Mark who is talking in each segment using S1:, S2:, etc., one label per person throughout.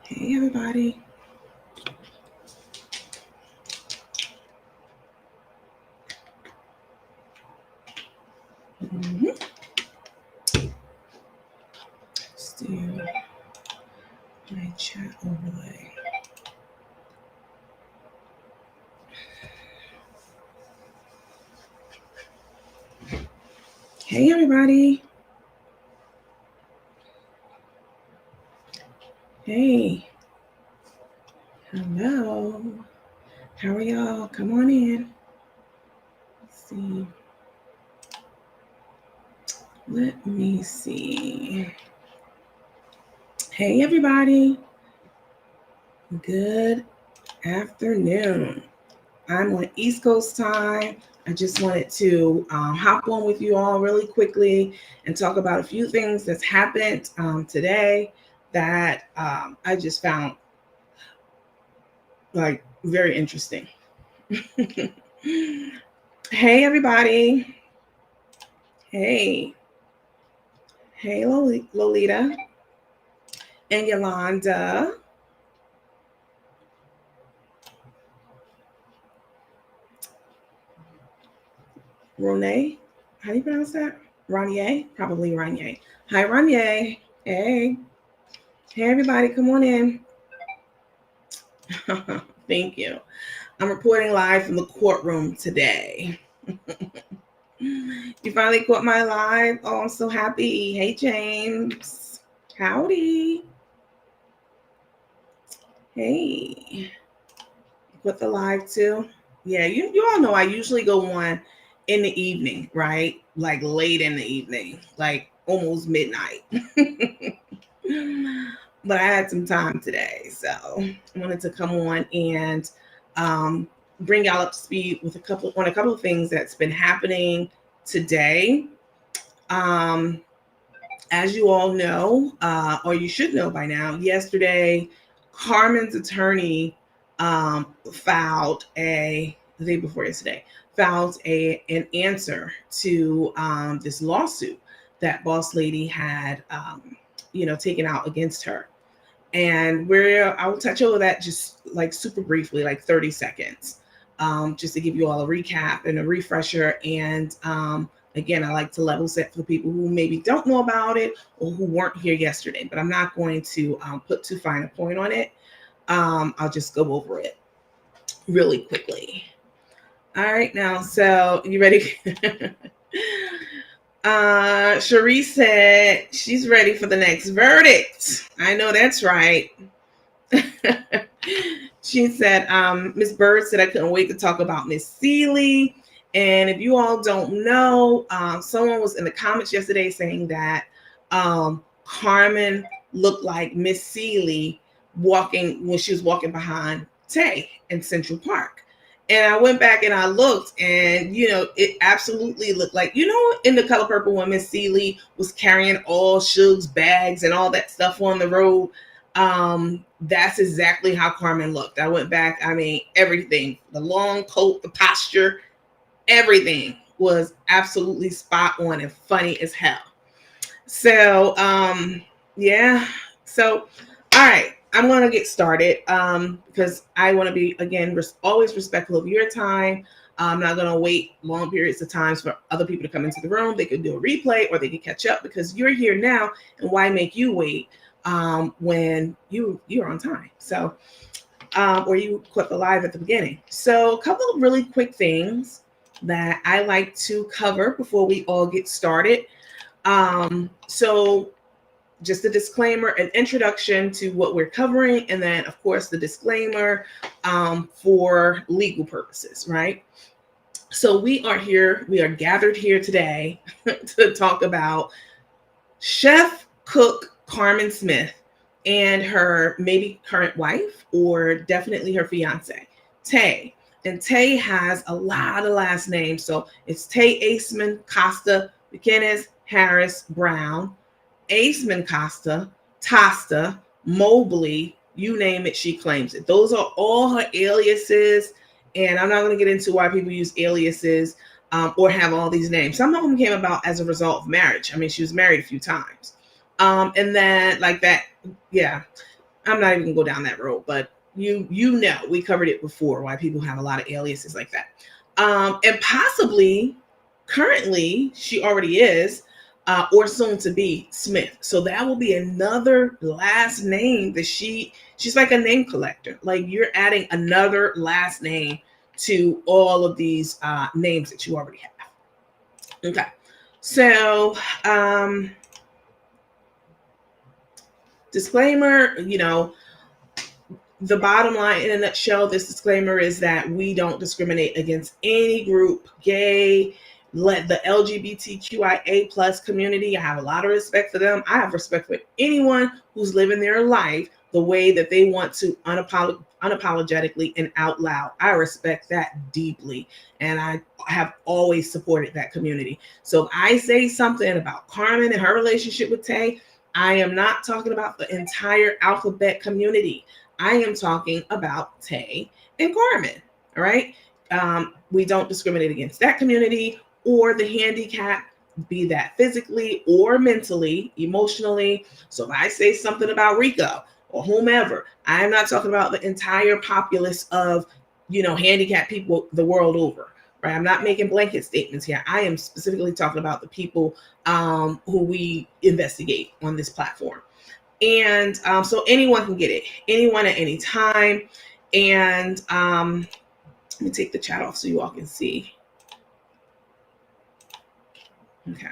S1: Hey, everybody. Mhm. Let's do my chat overlay. Hey, everybody. Hey. Hello. How are y'all? Come on in. Let's see. Let me see. Hey, everybody. Good afternoon. I'm on East Coast time. I just wanted to hop on with you all really quickly and talk about a few things that's happened today that I just found like very interesting. Hey, everybody. Hey. Hey, Lolita and Yolanda. Rone. How do you pronounce that? Ronier? Probably Ronier. Hi, Ronier. Hey. Hey, everybody. Come on in. Thank you. I'm reporting live from the courtroom today. You finally caught my live. Oh, I'm so happy. Hey, James. Howdy. Hey. Put the live too. Yeah, you all know I usually go on in the evening, right? Like late in the evening, like almost midnight. But I had some time today, so I wanted to come on and bring y'all up to speed with a couple of things that's been happening today. As you all know, or you should know by now, yesterday, Carmen's attorney filed the day before yesterday, filed an answer to this lawsuit that Boss Lady had, taken out against her. And I will touch over that just like super briefly, like 30 seconds, just to give you all a recap and a refresher. And again, I like to level set for people who maybe don't know about it or who weren't here yesterday, but I'm not going to put too fine a point on it. I'll just go over it really quickly. All right, now, so you ready? Cherie said she's ready for the next verdict. I know that's right. She said, Miss Bird said I couldn't wait to talk about Miss Seeley. And if you all don't know, someone was in the comments yesterday saying that Carmen looked like Miss Seeley when she was walking behind Tay in Central Park. And I went back and I looked, and it absolutely looked like, in The Color Purple when Miss Seeley was carrying all Suge's bags and all that stuff on the road. That's exactly how Carmen looked. I went back. I mean, everything, the long coat, the posture, everything was absolutely spot on and funny as hell. So, yeah. So, all right, I'm going to get started because I want to be, again, always respectful of your time. I'm not going to wait long periods of times for other people to come into the room. They could do a replay or they could catch up because you're here now, and why make you wait when you're on time? So, or you caught the live at the beginning. So, a couple of really quick things that I like to cover before we all get started. So just a disclaimer, an introduction to what we're covering, and then of course the disclaimer for legal purposes, right? So we are gathered here today to talk about chef cook Carmen Smith and her maybe current wife or definitely her fiance, Tay. And Tay has a lot of last names. So it's Tay Aceman, Costa, McInnes, Harris, Brown, Aceman, Costa, Tosta, Mobley, you name it, she claims it. Those are all her aliases. And I'm not going to get into why people use aliases or have all these names. Some of them came about as a result of marriage. I mean, she was married a few times. And then like that, yeah. I'm not even gonna go down that road, but you know, we covered it before, why people have a lot of aliases like that. And possibly currently she already is, or soon to be Smith. So that will be another last name that she's like a name collector. Like you're adding another last name to all of these names that you already have. Okay. So disclaimer, the bottom line in a nutshell, this disclaimer is that we don't discriminate against any group, gay, let the LGBTQIA plus community. I have a lot of respect for them. I have respect for anyone who's living their life the way that they want to unapologetically and out loud. I respect that deeply. And I have always supported that community. So if I say something about Carmen and her relationship with Tay, I am not talking about the entire alphabet community. I am talking about Tay and Carmen. All right. We don't discriminate against that community or the handicap, be that physically or mentally, emotionally. So if I say something about Rico or whomever, I'm not talking about the entire populace of, handicapped people the world over. Right. I'm not making blanket statements here. I am specifically talking about the people who we investigate on this platform. And so anyone can get it, anyone at any time. And let me take the chat off so you all can see. Okay.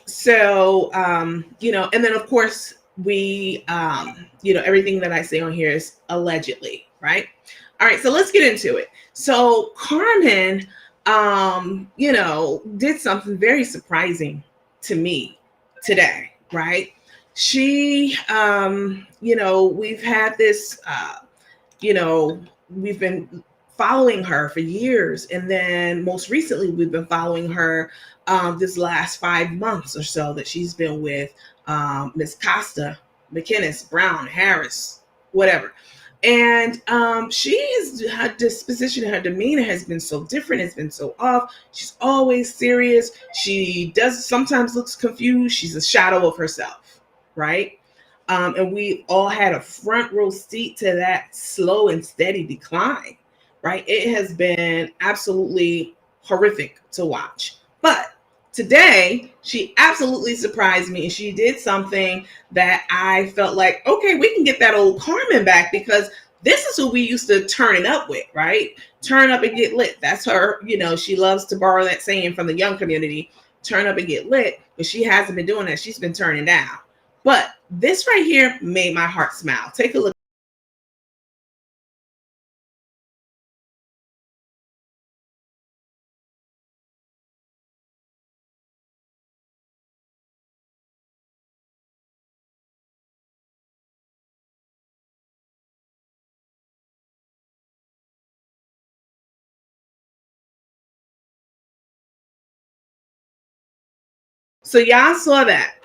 S1: So, and then of course we, everything that I say on here is allegedly, right? All right, so let's get into it. So Carmen, did something very surprising to me today. Right. She, we've had this, we've been following her for years. And then most recently, we've been following her this last 5 months or so that she's been with Miss Costa, McInnes, Brown, Harris, whatever. And her disposition and her demeanor has been so different. It's been so off. She's always serious. She does sometimes looks confused. She's a shadow of herself, right? And we all had a front row seat to that slow and steady decline, right? It has been absolutely horrific to watch. But today, she absolutely surprised me. And she did something that I felt like, okay, we can get that old Carmen back, because this is who we used to turn it up with, right? Turn up and get lit. That's her, she loves to borrow that saying from the young community, turn up and get lit. But she hasn't been doing that. She's been turning down. But this right here made my heart smile. Take a look. So y'all saw that.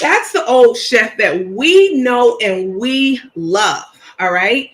S1: That's the old chef that we know and we love. All right.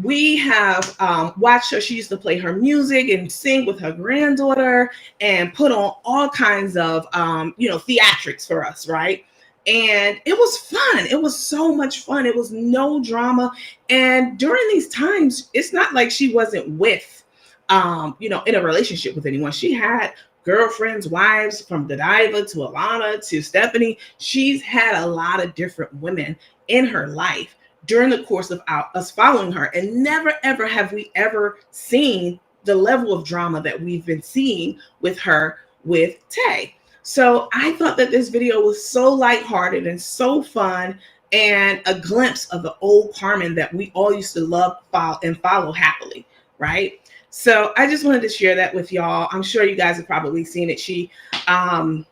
S1: We have watched her. She used to play her music and sing with her granddaughter and put on all kinds of, theatrics for us. Right. And it was fun. It was so much fun. It was no drama. And during these times, it's not like she wasn't with, in a relationship with anyone. She had girlfriends, wives, from Godiva to Alana to Stephanie. She's had a lot of different women in her life during the course of us following her. And never, ever have we ever seen the level of drama that we've been seeing with her with Tay. So I thought that this video was so lighthearted and so fun, and a glimpse of the old Carmen that we all used to love, follow happily, right? So I just wanted to share that with y'all. I'm sure you guys have probably seen it. She, funny,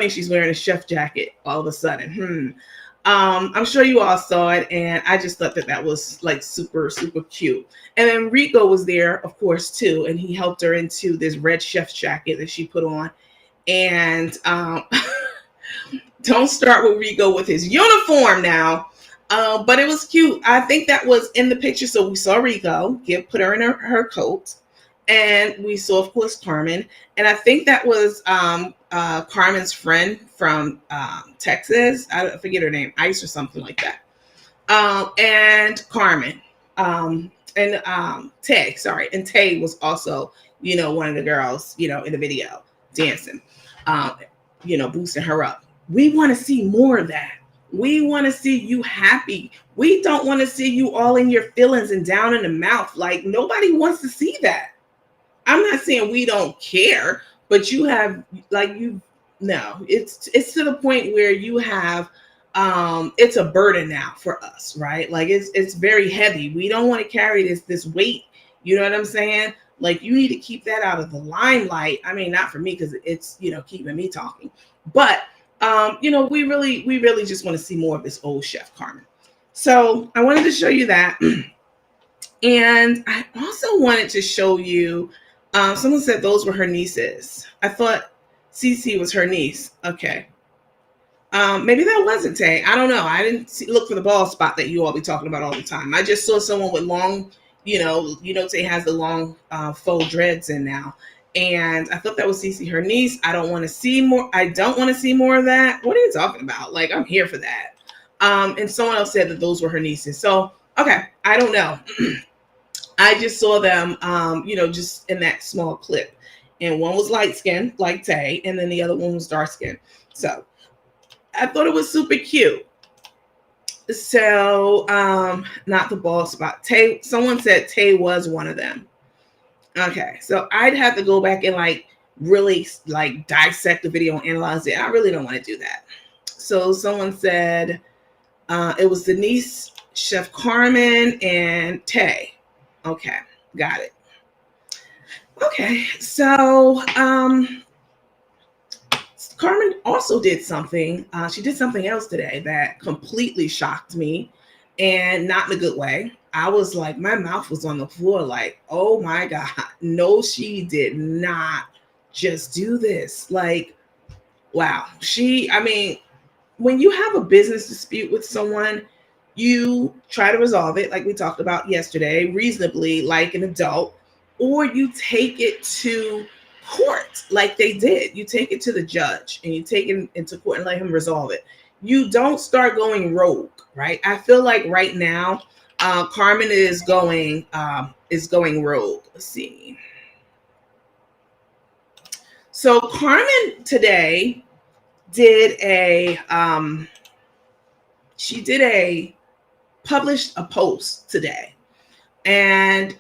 S1: she's wearing a chef jacket all of a sudden. I'm sure you all saw it, and I just thought that was like super, super cute. And then Rico was there, of course, too, and he helped her into this red chef jacket that she put on. And don't start with Rico with his uniform now. But it was cute. I think that was in the picture. So we saw Rico put her in her coat, And we saw, of course, Carmen. And I think that was Carmen's friend from Texas. I forget her name, Ice or something like that. And Carmen. And Tay, sorry. And Tay was also, one of the girls, in the video dancing, boosting her up. We want to see more of that. We want to see you happy. We don't want to see you all in your feelings and down in the mouth. Like, nobody wants to see that. I'm not saying we don't care, but you have, no, it's to the point where you have, it's a burden now for us, right? Like, it's very heavy. We don't want to carry this weight. You know what I'm saying? Like, you need to keep that out of the limelight. I mean, not for me, because it's, keeping me talking, but we really just want to see more of this old chef Carmen. So I wanted to show you that. And I also wanted to show you, someone said those were her nieces. I thought Cece was her niece. Okay. Maybe that wasn't Tay. I don't know. I didn't look for the bald spot that you all be talking about all the time. I just saw someone with long, Tay has the long faux dreads in now. And I thought that was Cece, her niece. I don't want to see more. I don't want to see more of that. What are you talking about? Like, I'm here for that. And someone else said that those were her nieces. So, okay. I don't know. I just saw them, just in that small clip. And one was light skinned, like Tay, and then the other one was dark skinned. So I thought it was super cute. So, not the bald spot. Tay, someone said Tay was one of them. Okay, so I'd have to go back and really dissect the video and analyze it. I really don't want to do that. So someone said it was Denise, Chef Carmen, and Tay. Okay, got it. Okay, so Carmen also did something. She did something else today that completely shocked me, and not in a good way. I was like, my mouth was on the floor, like, oh my God. No, she did not just do this. Like, wow. When you have a business dispute with someone, you try to resolve it, like we talked about yesterday, reasonably, like an adult, or you take it to court, like they did. You take it to the judge and you take it into court and let him resolve it. You don't start going rogue, right? I feel like right now, Carmen is going rogue. Let's see. So Carmen today published a post today, and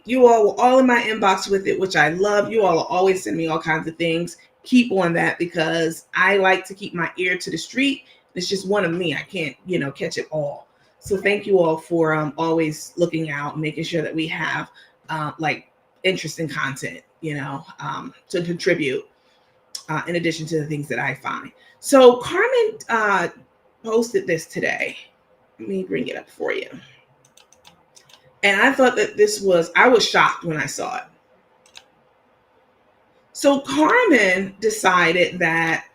S1: you all were all in my inbox with it, which I love. You all always send me all kinds of things. Keep on that, because I like to keep my ear to the street. It's just one of me. I can't, catch it all. So thank you all for always looking out, making sure that we have interesting content, to contribute in addition to the things that I find. So Carmen posted this today. Let me bring it up for you. And I thought that I was shocked when I saw it. So Carmen decided that,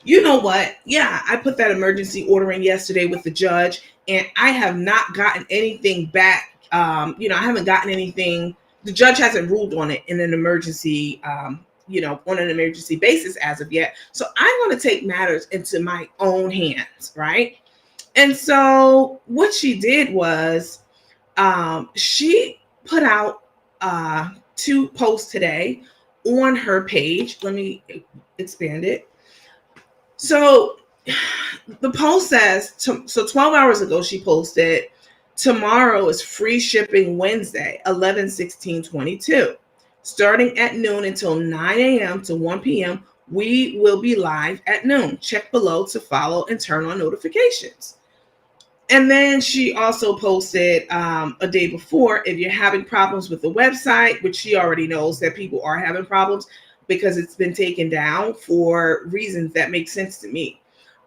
S1: you know what? Yeah, I put that emergency order in yesterday with the judge, and I have not gotten anything back. I haven't gotten anything. The judge hasn't ruled on it in an emergency, on an emergency basis as of yet. So I'm going to take matters into my own hands, right? And so what she did was she put out 2 posts today on her page. Let me expand it. So the post says, 12 hours ago, she posted, tomorrow is free shipping Wednesday, 11/16/22. Starting at noon until 9 a.m. to 1 p.m., we will be live at noon. Check below to follow and turn on notifications. And then she also posted a day before, if you're having problems with the website, which she already knows that people are having problems because it's been taken down for reasons that make sense to me.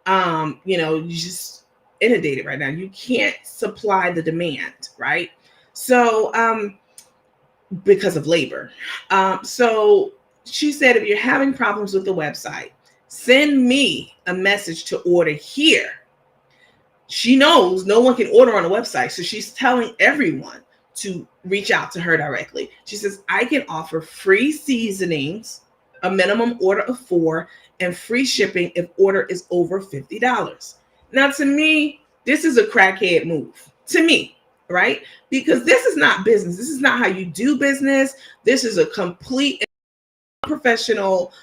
S1: You just inundated right now. You can't supply the demand, right? So because of labor. So she said, if you're having problems with the website, send me a message to order here. She knows no one can order on the website. So she's telling everyone to reach out to her directly. She says, I can offer free seasonings, a minimum order of 4, and free shipping if order is over $50. Now, to me, this is a crackhead move. To me, right? Because this is not business. This is not how you do business. This is a complete professional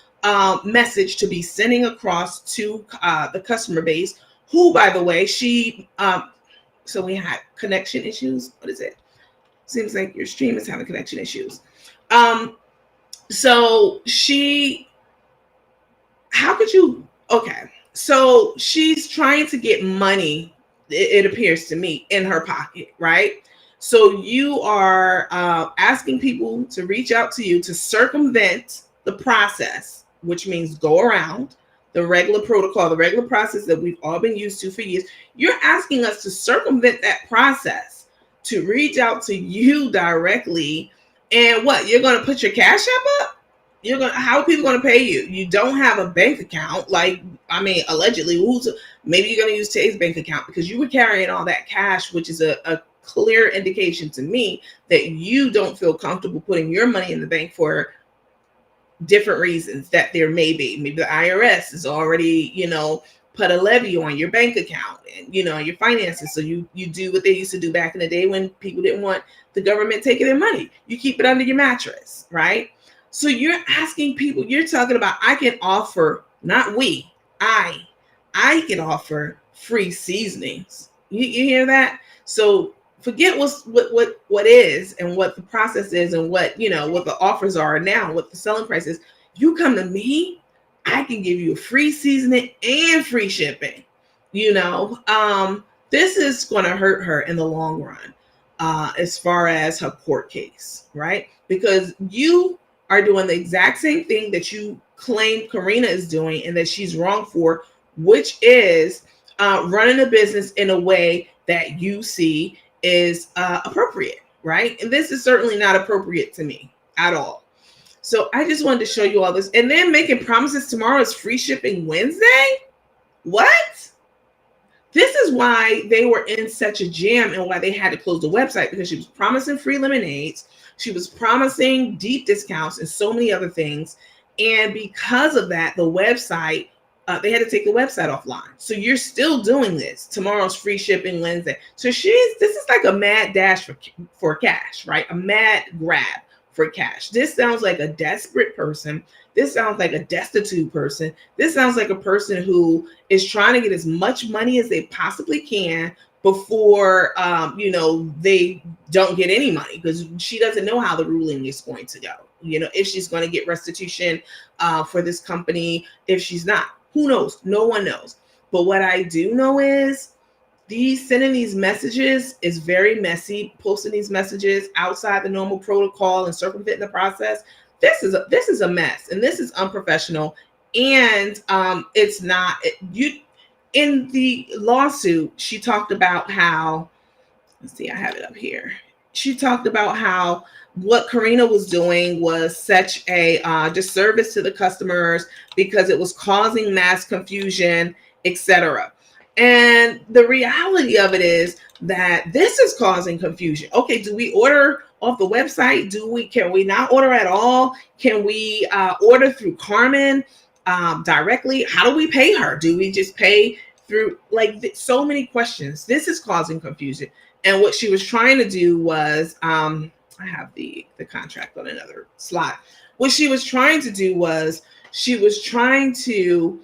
S1: message to be sending across to the customer base, who, by the way, so we had connection issues. What is it? Seems like your stream is having connection issues. So how could you, okay. So she's trying to get money, it appears to me, in her pocket, right? So you are asking people to reach out to you to circumvent the process, which means go around the regular protocol, the regular process that we've all been used to for years. You're asking us to circumvent that process, to reach out to you directly. And what, you're going to put your Cash App up? How are people going to pay you? You don't have a bank account. Like, I mean, allegedly, maybe you're going to use Tay's bank account, because you were carrying all that cash, which is a clear indication to me that you don't feel comfortable putting your money in the bank for different reasons that there may be. Maybe the IRS is already, put a levy on your bank account and, your finances. So you do what they used to do back in the day when people didn't want the government taking their money. You keep it under your mattress, right? So you're asking people, you're talking about, I can offer, not we, I can offer free seasonings. You hear that? So forget what is and what the process is and what the offers are now, what the selling price is. You come to me, I can give you a free seasoning and free shipping. This is going to hurt her in the long run, as far as her court case, right? Because you are doing the exact same thing that you claim Karina is doing and that she's wrong for, which is running a business in a way that you see is appropriate, right? And this is certainly not appropriate to me at all. So I just wanted to show you all this. And then making promises tomorrow is free shipping Wednesday? What? This is why they were in such a jam and why they had to close the website, because she was promising free lemonades. She was promising deep discounts and so many other things. And because of that, the website, they had to take the website offline. So you're still doing this. Tomorrow's free shipping Wednesday. So this is like a mad dash for cash, right? A mad grab for cash. This sounds like a desperate person. This sounds like a destitute person. This sounds like a person who is trying to get as much money as they possibly can before, they don't get any money, because she doesn't know how the ruling is going to go. If she's going to get restitution for this company, if she's not, who knows? No one knows. But what I do know is sending these messages is very messy. Posting these messages outside the normal protocol and circumventing the process. This is a mess, and this is unprofessional. And it's not you. In the lawsuit, she talked about how, let's see, I have it up here. She talked about how what Karina was doing was such a disservice to the customers because it was causing mass confusion, etc. And the reality of it is that this is causing confusion. Okay, do we order off the website? Can we not order at all? Can we order through Carmen directly? How do we pay her? Do we just pay through, so many questions? This is causing confusion. And what she was trying to do was, I have the contract on another slide. What she was trying to do was she was trying to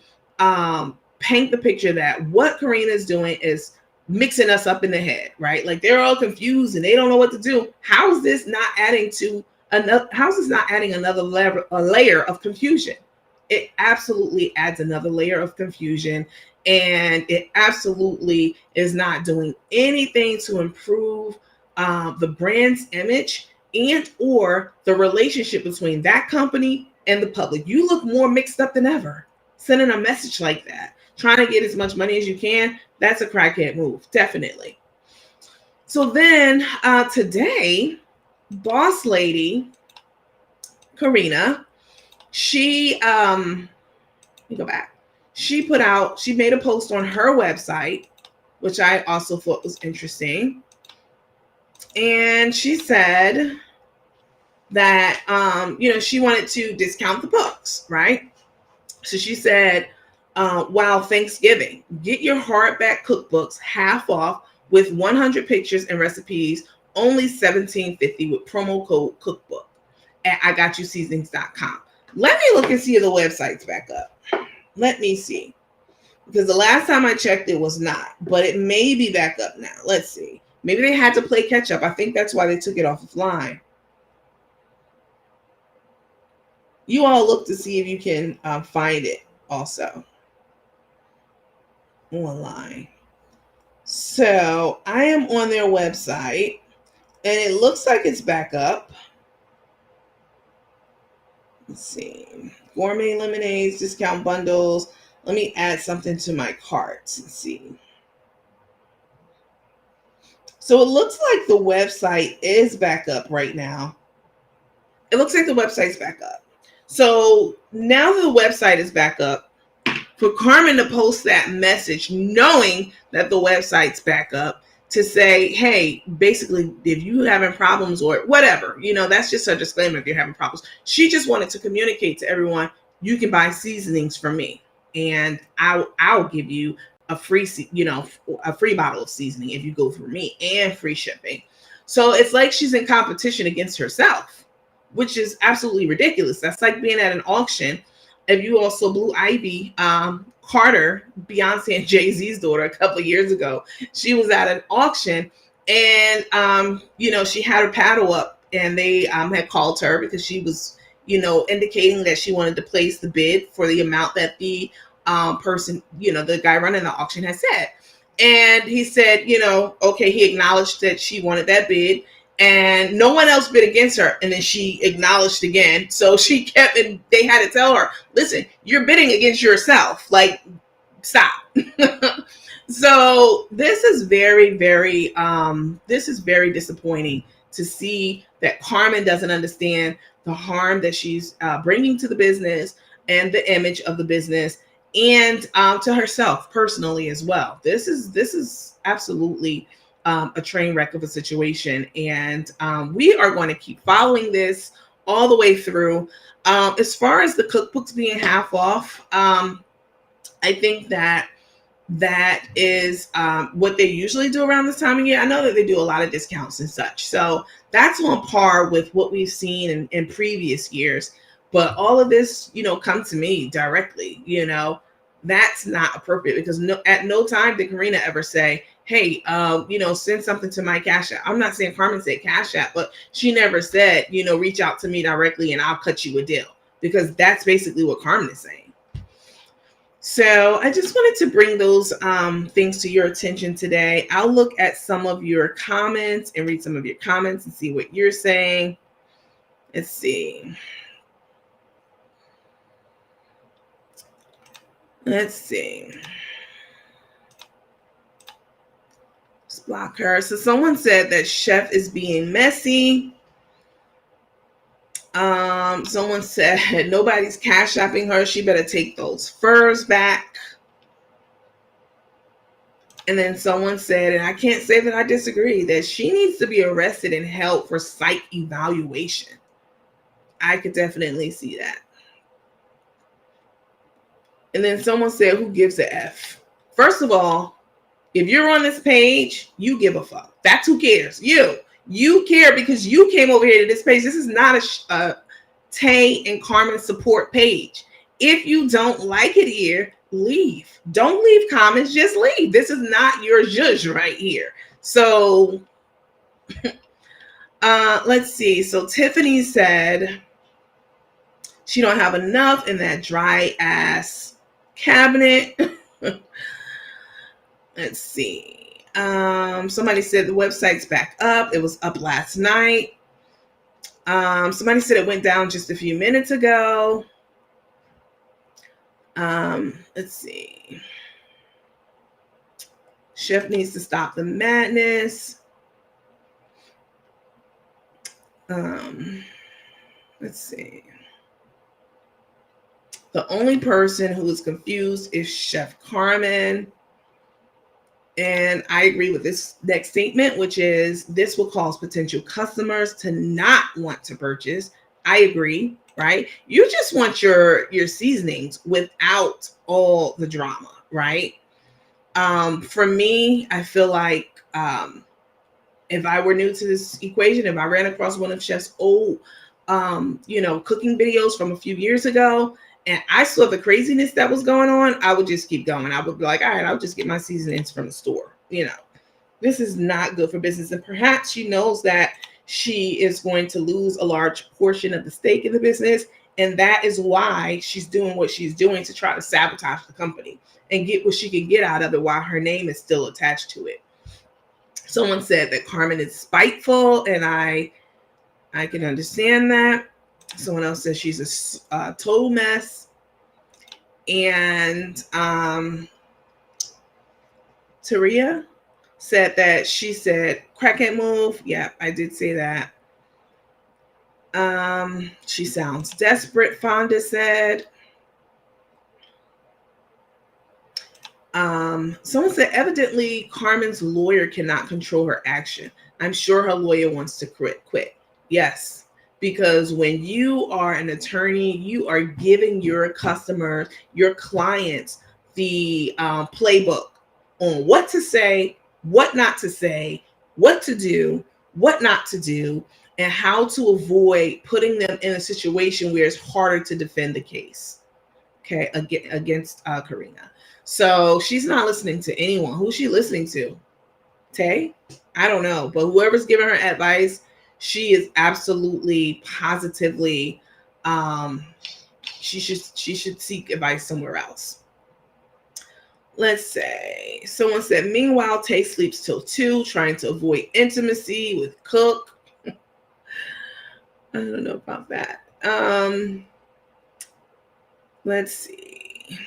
S1: paint the picture that what Karina is doing is mixing us up in the head, right? Like they're all confused and they don't know what to do. How is this not adding another layer of confusion? It absolutely adds another layer of confusion, and it absolutely is not doing anything to improve the brand's image and or the relationship between that company and the public. You look more mixed up than ever. Sending a message like that, trying to get as much money as you can, that's a crackhead move, definitely. So then today, boss lady Karina, she let me go back. She made a post on her website, which I also thought was interesting. And she said that, she wanted to discount the books, right? So she said, wow, Thanksgiving, get your hardback cookbooks half off with 100 pictures and recipes, only $17.50 with promo code cookbook at IGotYouSeasonings.com. Let me look and see if the website's back up. Let me see. Because the last time I checked, it was not, but it may be back up now. Let's see. Maybe they had to play catch up. I think that's why they took it offline. You all look to see if you can find it also online. So I am on their website and it looks like it's back up. Let's see. Gourmet lemonades, discount bundles. Let me add something to my cart and see. So it looks like the website is back up right now. It looks like the website's back up. So now the website is back up, for Carmen to post that message knowing that the website's back up to say, hey, basically, if you're having problems or whatever, that's just a disclaimer if you're having problems. She just wanted to communicate to everyone, you can buy seasonings from me and I'll give you a free bottle of seasoning if you go through me, and free shipping. So it's like she's in competition against herself, which is absolutely ridiculous. That's like being at an auction. If you also Blue Ivy, Carter, Beyonce and Jay-Z's daughter, a couple of years ago, she was at an auction and, she had her paddle up and they had called her because she was, indicating that she wanted to place the bid for the amount that the person, the guy running the auction had said. And he said, okay, he acknowledged that she wanted that bid. And no one else bid against her. And then she acknowledged again. So she kept, and they had to tell her, listen, you're bidding against yourself. Like, stop. So this is very, very disappointing to see that Carmen doesn't understand the harm that she's bringing to the business and the image of the business, and to herself personally as well. This is absolutely a train wreck of a situation. And we are going to keep following this all the way through. As far as the cookbooks being half off, I think that is what they usually do around this time of year. I know that they do a lot of discounts and such. So that's on par with what we've seen in previous years. But all of this, come to me directly, that's not appropriate, because at no time did Karina ever say, hey, send something to my Cash App. I'm not saying Carmen said Cash App, but she never said, reach out to me directly and I'll cut you a deal, because that's basically what Carmen is saying. So I just wanted to bring those things to your attention today. I'll look at some of your comments and read some of your comments and see what you're saying. Let's see. Let's block her. So someone said that Chef is being messy. Someone said nobody's cash shopping her. She better take those furs back. And then someone said, and I can't say that I disagree, that she needs to be arrested and held for psych evaluation. I could definitely see that. And then someone said, who gives a F? First of all, if you're on this page, you give a fuck. That's who cares. You care because you came over here to this page. This is not a Tay and Carmen support page. If you don't like it here, leave. Don't leave comments, just leave. This is not your judge right here. So let's see. So Tiffany said she don't have enough in that dry ass cabinet. Let's see. Somebody said the website's back up. It was up last night. Somebody said it went down just a few minutes ago. Let's see. Chef needs to stop the madness. Let's see. The only person who is confused is Chef Carmen. And I agree with this next statement, which is this will cause potential customers to not want to purchase. I agree, right? You just want your seasonings without all the drama, right? For me, I feel like if I were new to this equation, if I ran across one of Chef's old, cooking videos from a few years ago, and I saw the craziness that was going on, I would just keep going. I would be like, all right, I'll just get my seasonings from the store. This is not good for business. And perhaps she knows that she is going to lose a large portion of the stake in the business. And that is why she's doing what she's doing to try to sabotage the company and get what she can get out of it while her name is still attached to it. Someone said that Carmen is spiteful, and I can understand that. Someone else says she's a total mess. And Taria said that she said crackhead move. Yeah, I did say that. She sounds desperate, Fonda said. Someone said evidently Carmen's lawyer cannot control her action. I'm sure her lawyer wants to quit. Yes, because when you are an attorney, you are giving your customers, your clients, the playbook on what to say, what not to say, what to do, what not to do, and how to avoid putting them in a situation where it's harder to defend the case. Okay, against Karina. So she's not listening to anyone. Who's she listening to? Tay? I don't know. But whoever's giving her advice, she is absolutely, positively, she should seek advice somewhere else. Let's say someone said, meanwhile, Tay sleeps till 2, trying to avoid intimacy with Cook. I don't know about that. Let's see.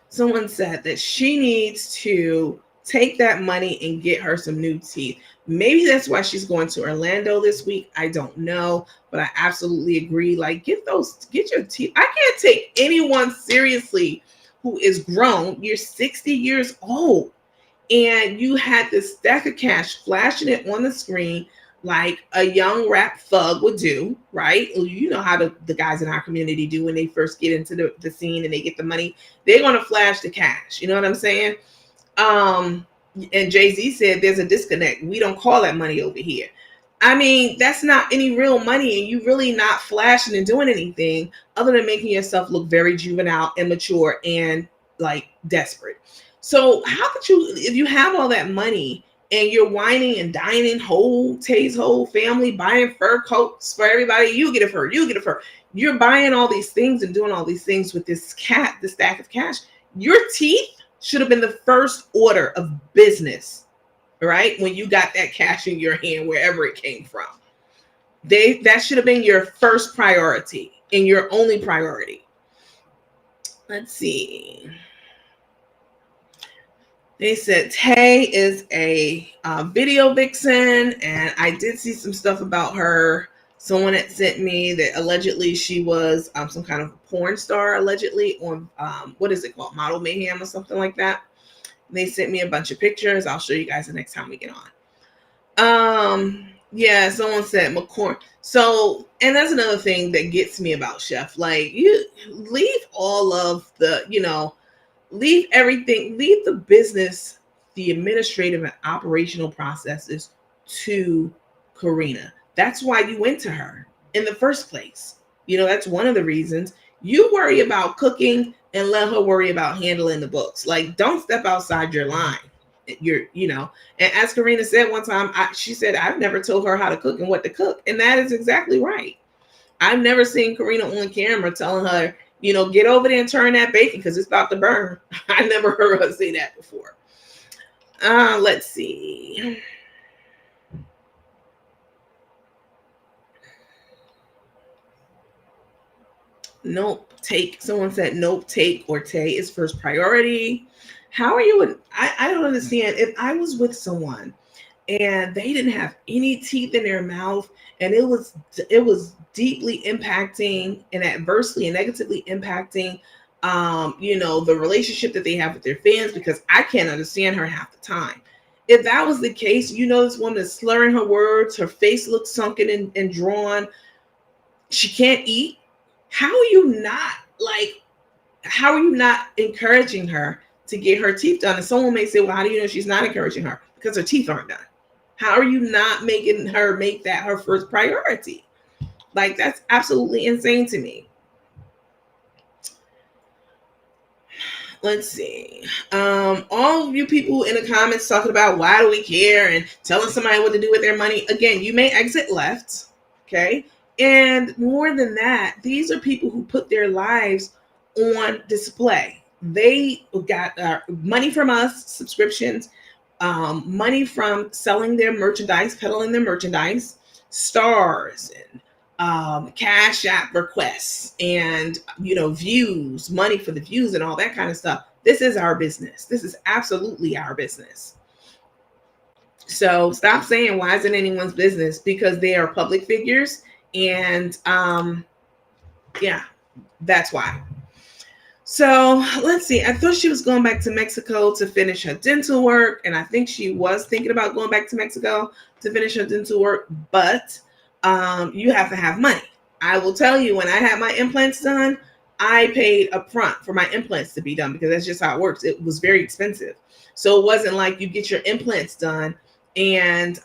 S1: Someone said that she needs to take that money and get her some new teeth. Maybe that's why she's going to Orlando this week. I don't know, but I absolutely agree. Like, get your teeth. I can't take anyone seriously who is grown. You're 60 years old and you had this stack of cash flashing it on the screen like a young rap thug would do, right? You know how the guys in our community do when they first get into the scene and they get the money. They're going to flash the cash. You know what I'm saying? And Jay-Z said there's a disconnect. We don't call that money over here. I mean, that's not any real money, and you really not flashing and doing anything other than making yourself look very juvenile, immature, and like desperate. So how could you, if you have all that money and you're whining and dining Tay's whole family, buying fur coats for everybody, you get a fur. You're buying all these things and doing all these things with this stack of cash. Your teeth should have been the first order of business, right? When you got that cash in your hand, wherever it came from. That should have been your first priority and your only priority. Let's see. They said Tay is a video vixen, and I did see some stuff about her. Someone had sent me that allegedly she was some kind of porn star, allegedly on what is it called, Model Mayhem or something like that. They sent me a bunch of pictures. I'll show you guys the next time we get on. Yeah, someone said McCorn. So, and that's another thing that gets me about Chef. Like, you leave all of the, leave everything, leave the business, the administrative and operational processes to Karina. That's why you went to her in the first place. That's one of the reasons. You worry about cooking and let her worry about handling the books. Like, don't step outside your line. And as Karina said one time, she said, I've never told her how to cook and what to cook. And that is exactly right. I've never seen Karina on camera telling her, get over there and turn that bacon because it's about to burn. I never heard her say that before. Let's see. Nope, take. Someone said nope, take or Tay is first priority. How are you? I don't understand. If I was with someone and they didn't have any teeth in their mouth and it was deeply impacting and adversely and negatively impacting the relationship that they have with their fans, because I can't understand her half the time. If that was the case, this woman is slurring her words, her face looks sunken and drawn, she can't eat. How are you not encouraging her to get her teeth done? And someone may say, well, how do you know she's not encouraging her? Because her teeth aren't done. How are you not making her make that her first priority? Like, that's absolutely insane to me. Let's see. All of you people in the comments talking about why do we care and telling somebody what to do with their money. Again, you may exit left. Okay. And more than that, these are people who put their lives on display. They got money from us, subscriptions, money from selling their merchandise, peddling their merchandise, stars, and cash app requests, and views, money for the views and all that kind of stuff. This is our business. This is absolutely our business. So stop saying why is it anyone's business, because they are public figures, and yeah, that's why. So let's see. I thought she was going back to Mexico to finish her dental work, and I think she was thinking about going back to Mexico to finish her dental work, but you have to have money. I will tell you, when I had my implants done, I paid up front for my implants to be done, because that's just how it works. It was very expensive. So it wasn't like you get your implants done and,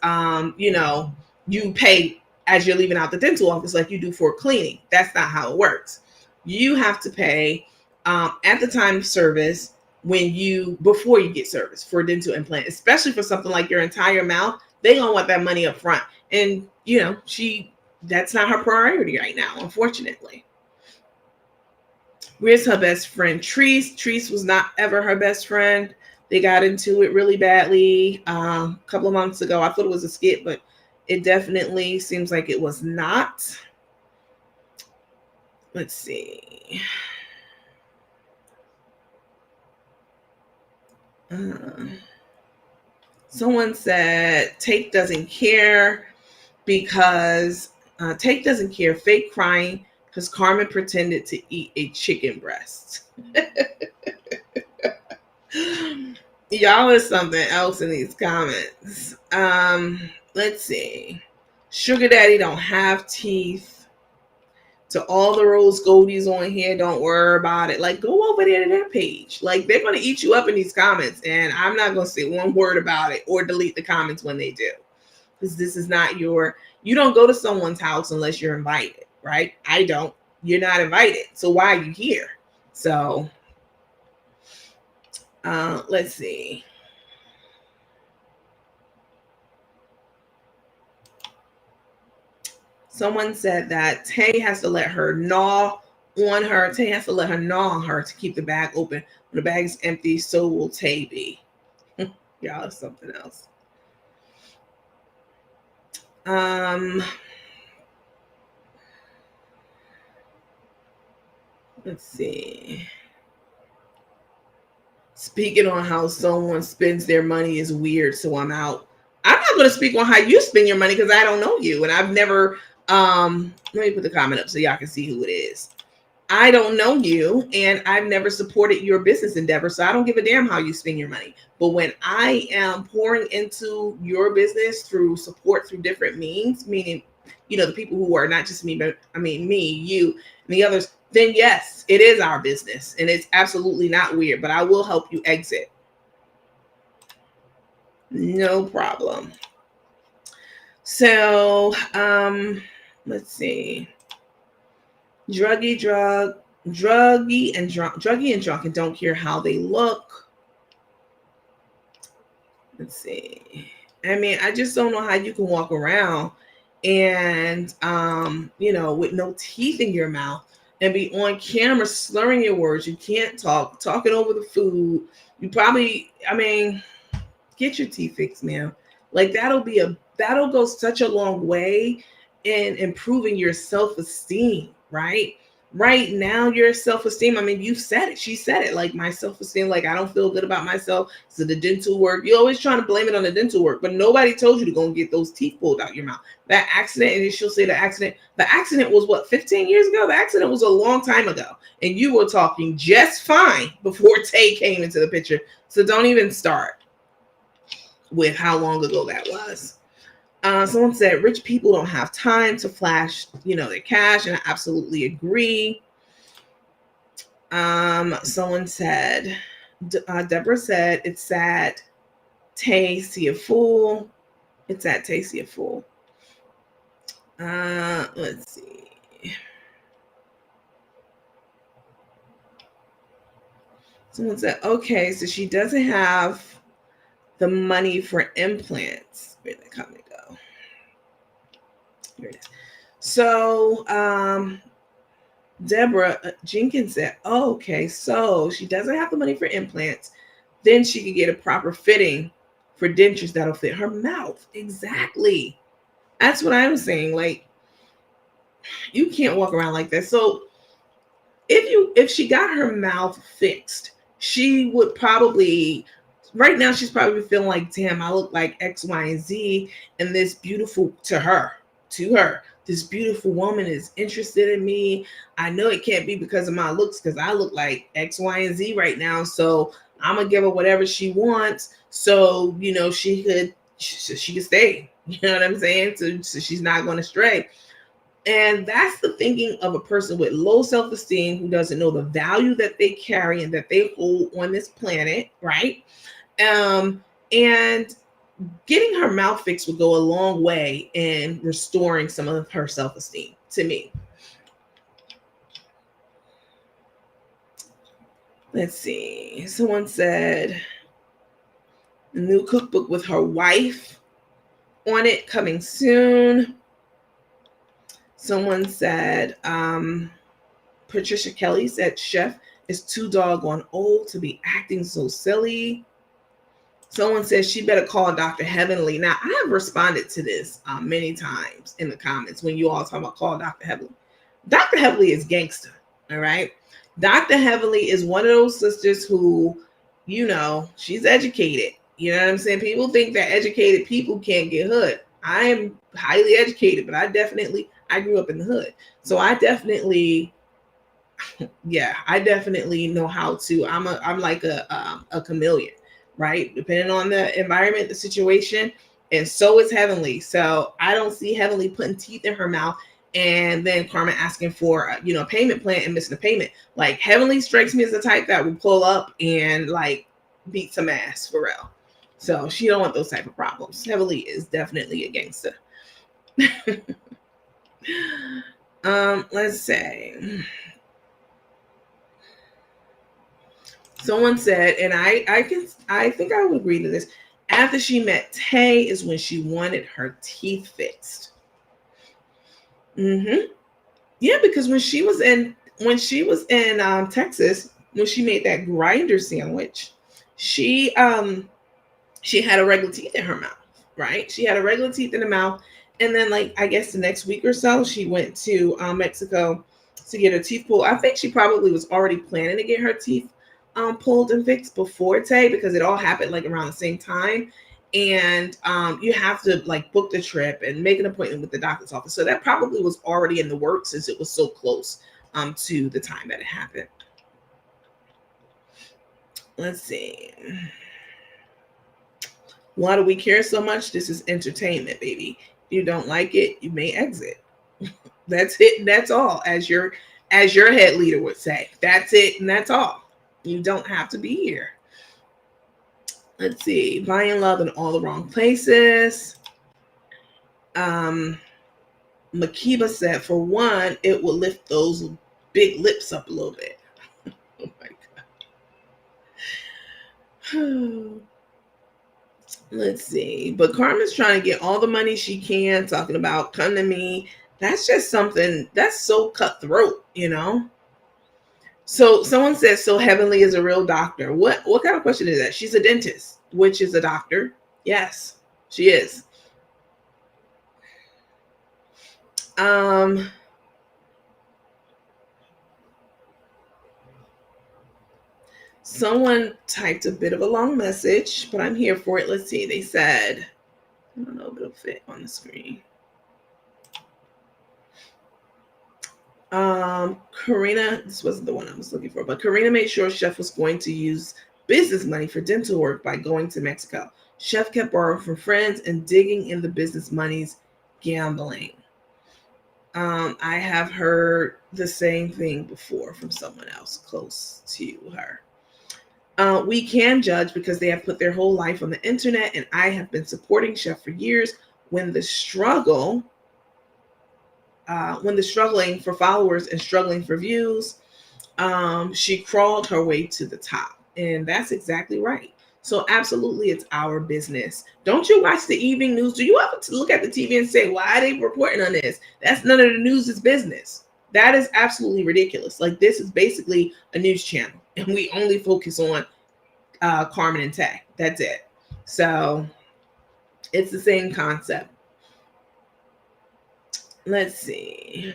S1: you pay as you're leaving out the dental office like you do for cleaning. That's not how it works. You have to pay at the time of service before you get service for a dental implant, especially for something like your entire mouth. They gonna want that money up front. And that's not her priority right now, unfortunately. Where's her best friend? Treese was not ever her best friend. They got into it really badly a couple of months ago. I thought it was a skit, but it definitely seems like it was not. Let's see. Someone said Take doesn't care because Take doesn't care. Fake crying because Carmen pretended to eat a chicken breast. Y'all is something else in these comments. Let's see. Sugar Daddy don't have teeth. To all the rose goldies on here, don't worry about it. Like, go over there to their page. Like, they're going to eat you up in these comments, and I'm not going to say one word about it or delete the comments when they do. Because this is not you don't go to someone's house unless you're invited, right? I don't. You're not invited. So why are you here? So, let's see. Someone said that Tay has to let her gnaw on her. Tay has to let her gnaw on her to keep the bag open. When the bag is empty, so will Tay be. Y'all is something else. Let's see. Speaking on how someone spends their money is weird, so I'm out. I'm not going to speak on how you spend your money because I don't know you, and I've never. Let me put the comment up so y'all can see who it is. I don't know you, and I've never supported your business endeavor, so I don't give a damn how you spend your money. But when I am pouring into your business through support through different means, meaning, the people who are not just me, but I mean me, you, and the others, then yes, it is our business, and it's absolutely not weird. But I will help you exit. No problem. So, let's see. Druggy and drunk and don't care how they look. Let's see. I mean, I just don't know how you can walk around and with no teeth in your mouth and be on camera slurring your words. You can't talking over the food. You probably, get your teeth fixed, man. Like that'll go such a long way in improving your self-esteem, right? right now your self-esteem, I mean, you said it, she said it, like, my self-esteem, like, I don't feel good about myself, so the dental work, you're always trying to blame it on the dental work, but nobody told you to go and get those teeth pulled out your mouth. That accident, and she'll say the accident was what, 15 years ago? The accident was a long time ago, and you were talking just fine before Tay came into the picture. So don't even start with how long ago that was. Someone said rich people don't have time to flash, their cash, and I absolutely agree. Someone said, Deborah said, it's sad Tay see a fool. It's sad Tay see a fool. Let's see. Someone said, okay, so she doesn't have the money for implants. Where'd that comment go? Here it is. So, Deborah Jenkins said, oh, okay, so she doesn't have the money for implants. Then she could get a proper fitting for dentures that'll fit her mouth. Exactly. That's what I was saying. Like, you can't walk around like that. So if she got her mouth fixed, she would probably, right now she's probably feeling like, damn, I look like X, Y, and Z, and this beautiful, to her, this beautiful woman is interested in me. I know it can't be because of my looks, because I look like X, Y, and Z right now. So I'm gonna give her whatever she wants, so she could stay. You know what I'm saying? So she's not going to stray. And that's the thinking of a person with low self-esteem who doesn't know the value that they carry and that they hold on this planet, right? And getting her mouth fixed would go a long way in restoring some of her self-esteem, to me. Let's see. Someone said a new cookbook with her wife on it coming soon. Someone said, Patricia Kelly said, Chef is too doggone old to be acting so silly. Someone says she better call Dr. Heavenly. Now, I have responded to this many times in the comments when you all talk about call Dr. Heavenly. Dr. Heavenly is gangster, all right? Dr. Heavenly is one of those sisters who, she's educated. You know what I'm saying? People think that educated people can't get hood. I am highly educated, but I grew up in the hood. So I definitely know how to, I'm like a chameleon, right? Depending on the environment, the situation. And so is Heavenly. So I don't see Heavenly putting teeth in her mouth and then Carmen asking for a payment plan and missing a payment. Like, Heavenly strikes me as the type that will pull up and like beat some ass for real. So she don't want those type of problems. Heavenly is definitely a gangster. Let's say someone said, and I think I would agree to this. After she met Tay is when she wanted her teeth fixed. Yeah, because when she was in Texas, when she made that grinder sandwich, she had irregular teeth in her mouth, right? She had irregular teeth in the mouth, and then like I guess the next week or so, she went to Mexico to get her teeth pulled. I think she probably was already planning to get her teeth pulled and fixed before Tay, because it all happened like around the same time. And you have to like book the trip and make an appointment with the doctor's office. So that probably was already in the works since it was so close to the time that it happened. Let's see. Why do we care so much? This is entertainment, baby. If you don't like it, you may exit. That's it. That's all. As your head leader would say, that's it, and that's all. You don't have to be here. Let's see. Buying love in all the wrong places. Makiba said, for one, it will lift those big lips up a little bit. Oh my God. Let's see. But Carmen's trying to get all the money she can, talking about come to me. That's just something that's so cutthroat, So someone says, so Heavenly is a real doctor. What kind of question is that? She's a dentist, which is a doctor. Yes, she is. Someone typed a bit of a long message, but I'm here for it. Let's see. They said, I don't know if it'll fit on the screen. Karina, this wasn't the one I was looking for, but Karina made sure Chef was going to use business money for dental work by going to Mexico. Chef kept borrowing from friends and digging in the business money's gambling. I have heard the same thing before from someone else close to her. We can judge because they have put their whole life on the internet, and I have been supporting Chef for years. When the struggling for followers and struggling for views, she crawled her way to the top, and that's exactly right. So absolutely, it's our business. Don't you watch the evening news? Do you ever look at the TV and say, why are they reporting on this? That's none of the news' business. That is absolutely ridiculous. Like, this is basically a news channel, and we only focus on Carmen and Tay. That's it. So it's the same concept. Let's see.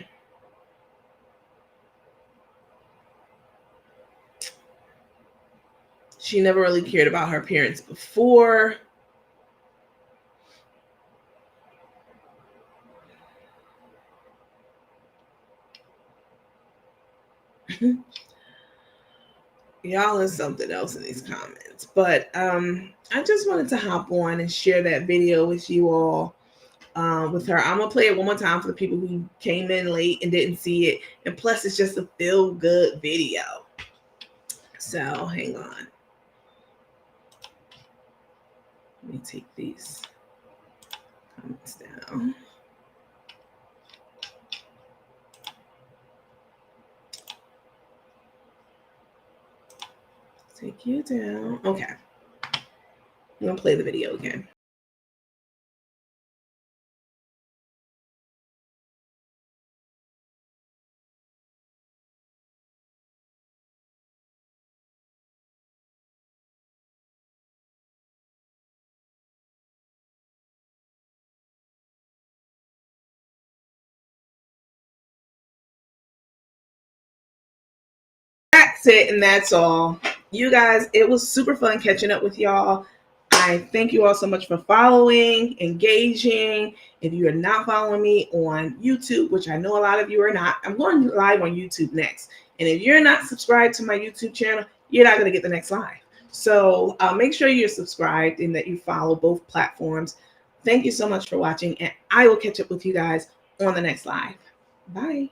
S1: She never really cared about her parents before. Y'all is something else in these comments. But I just wanted to hop on and share that video with you all. With her, I'm gonna play it one more time for the people who came in late and didn't see it. And plus, it's just a feel good video. So hang on. Let me take these comments down. Take you down. Okay. I'm gonna play the video again. That's it, and that's all. You guys, it was super fun catching up with y'all. I thank you all so much for following, engaging. If you are not following me on YouTube, which I know a lot of you are not, I'm going live on YouTube next. And if you're not subscribed to my YouTube channel, you're not going to get the next live. So make sure you're subscribed and that you follow both platforms. Thank you so much for watching, and I will catch up with you guys on the next live. Bye.